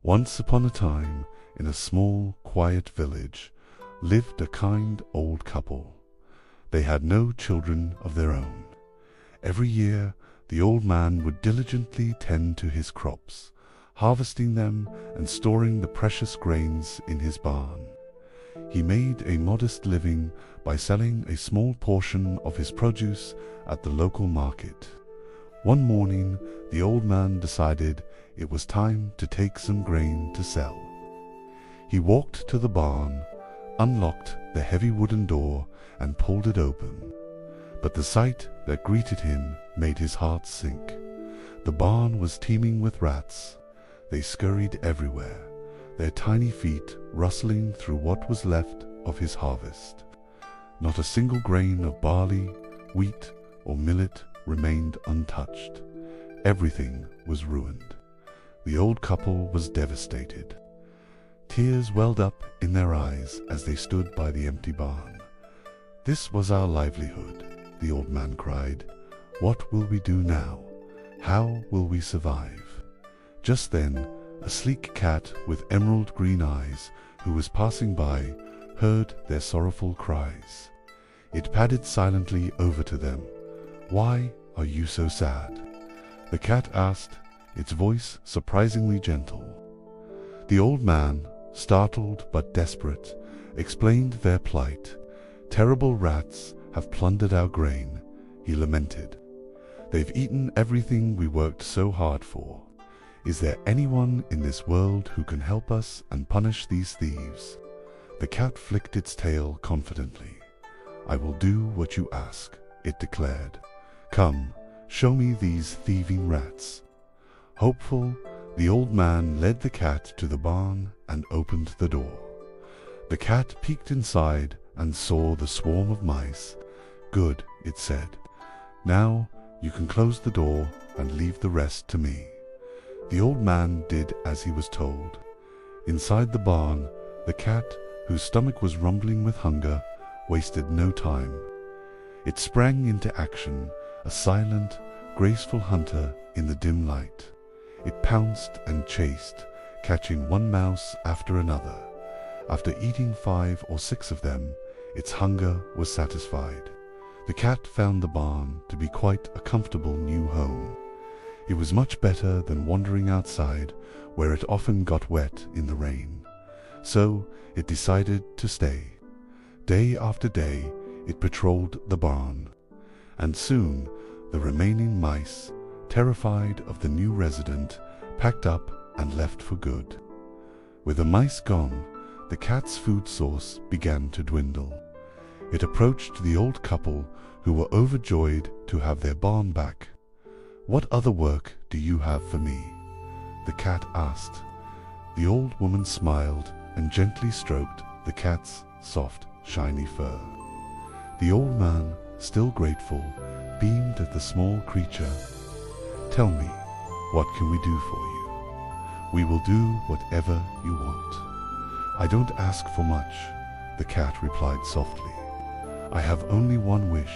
Once upon a time, in a small, quiet village, lived a kind old couple. They had no children of their own. Every year, the old man would diligently tend to his crops, harvesting them and storing the precious grains in his barn. He made a modest living by selling a small portion of his produce at the local market. One morning, the old man decided it was time to take some grain to sell. He walked to the barn, unlocked the heavy wooden door, and pulled it open. But the sight that greeted him made his heart sink. The barn was teeming with rats. They scurried everywhere, their tiny feet rustling through what was left of his harvest. Not a single grain of barley, wheat, or millet remained untouched. Everything was ruined. The old couple was devastated. Tears welled up in their eyes as they stood by the empty barn. "This was our livelihood," the old man cried. "What will we do now? How will we survive?" Just then, a sleek cat with emerald green eyes, who was passing by, heard their sorrowful cries. It padded silently over to them. "Why are you so sad?" the cat asked, its voice surprisingly gentle. The old man, startled but desperate, explained their plight. "Terrible rats have plundered our grain," he lamented. "They've eaten everything we worked so hard for. Is there anyone in this world who can help us and punish these thieves?" The cat flicked its tail confidently. "I will do what you ask," it declared. "Come, show me these thieving rats." Hopeful, the old man led the cat to the barn and opened the door. The cat peeked inside and saw the swarm of mice. "Good," it said. "Now you can close the door and leave the rest to me." The old man did as he was told. Inside the barn, the cat, whose stomach was rumbling with hunger, wasted no time. It sprang into action, a silent, graceful hunter in the dim light. It pounced and chased, catching one mouse after another. After eating 5 or 6 of them, its hunger was satisfied. The cat found the barn to be quite a comfortable new home. It was much better than wandering outside, where it often got wet in the rain. So it decided to stay. Day after day, it patrolled the barn, and soon the remaining mice, terrified of the new resident, packed up and left for good. With the mice gone, the cat's food source began to dwindle. It approached the old couple, who were overjoyed to have their barn back. "What other work do you have for me?" the cat asked. The old woman smiled and gently stroked the cat's soft, shiny fur. The old man, still grateful, beamed at the small creature. "Tell me, what can we do for you? We will do whatever you want." "I don't ask for much," the cat replied softly. "I have only one wish.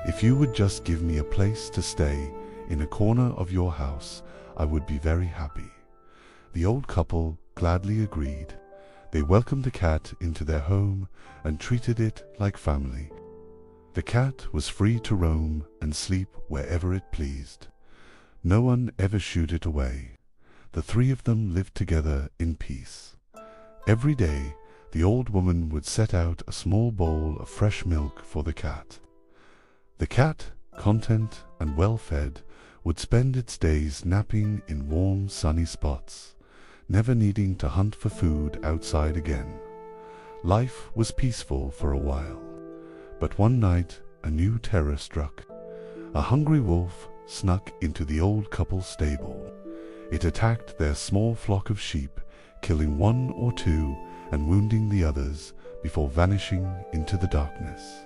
If you would just give me a place to stay in a corner of your house, I would be very happy." The old couple gladly agreed. They welcomed the cat into their home and treated it like family. The cat was free to roam and sleep wherever it pleased. No one ever shooed it away. The 3 of them lived together in peace. Every day, the old woman would set out a small bowl of fresh milk for the cat. The cat, content and well-fed, would spend its days napping in warm, sunny spots, never needing to hunt for food outside again. Life was peaceful for a while, but one night a new terror struck. A hungry wolf snuck into the old couple's stable. It attacked their small flock of sheep, killing 1 or 2 and wounding the others before vanishing into the darkness.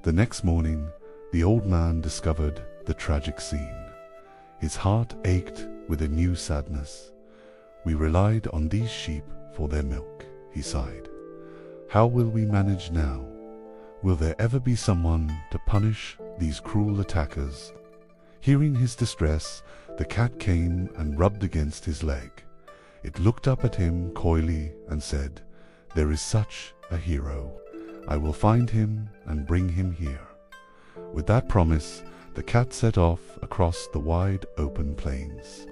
The next morning, the old man discovered the tragic scene. His heart ached with a new sadness. "We relied on these sheep for their milk," he sighed. "How will we manage now? Will there ever be someone to punish these cruel attackers?" Hearing his distress, the cat came and rubbed against his leg. It looked up at him coyly and said, "There is such a hero. I will find him and bring him here." With that promise, the cat set off across the wide open plains.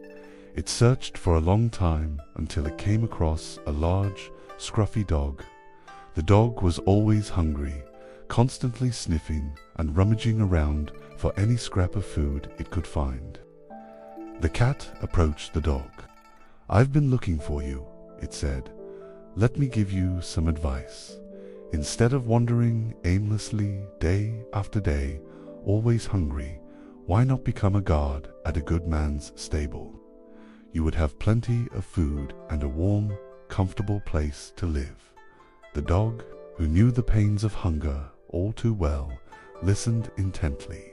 It searched for a long time until it came across a large, scruffy dog. The dog was always hungry, constantly sniffing and rummaging around for any scrap of food it could find. The cat approached the dog. "I've been looking for you," it said. "Let me give you some advice. Instead of wandering aimlessly day after day, always hungry, why not become a guard at a good man's stable? You would have plenty of food and a warm, comfortable place to live." The dog, who knew the pains of hunger all too well, listened intently.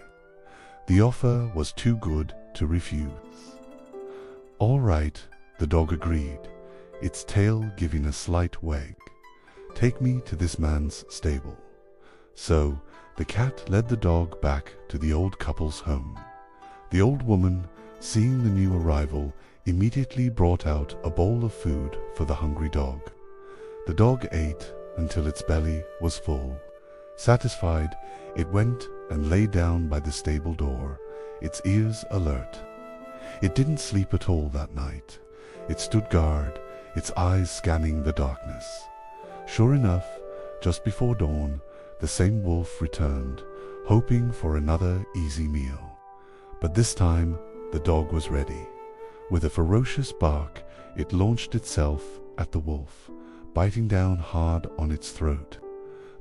The offer was too good to refuse. "All right," the dog agreed, its tail giving a slight wag. "Take me to this man's stable." So the cat led the dog back to the old couple's home. The old woman, seeing the new arrival, immediately brought out a bowl of food for the hungry dog. The dog ate until its belly was full. Satisfied, it went and lay down by the stable door, its ears alert. It didn't sleep at all that night. It stood guard, its eyes scanning the darkness. Sure enough, just before dawn, the same wolf returned, hoping for another easy meal. But this time, the dog was ready. With a ferocious bark, it launched itself at the wolf, biting down hard on its throat.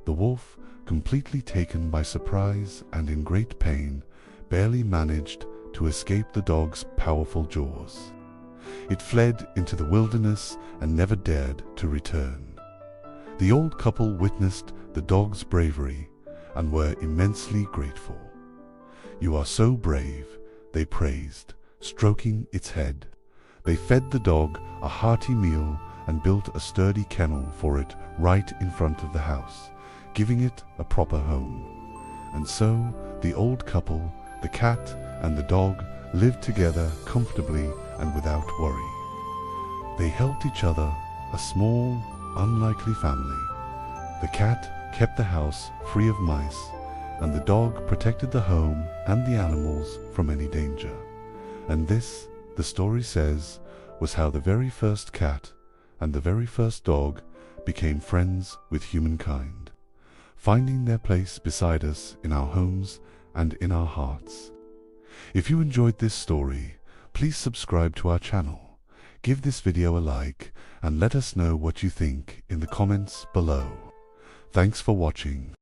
The wolf, completely taken by surprise and in great pain, barely managed to escape the dog's powerful jaws. It fled into the wilderness and never dared to return. The old couple witnessed the dog's bravery and were immensely grateful. "You are so brave," they praised, stroking its head. They fed the dog a hearty meal and built a sturdy kennel for it right in front of the house, giving it a proper home. And so the old couple, the cat and the dog, lived together comfortably and without worry. They helped each other, a small, unlikely family. The cat kept the house free of mice, and the dog protected the home and the animals from any danger. And this, the story says, was how the very first cat and the very first dog became friends with humankind, finding their place beside us in our homes and in our hearts. If you enjoyed this story, please subscribe to our channel, give this video a like, and let us know what you think in the comments below. Thanks for watching.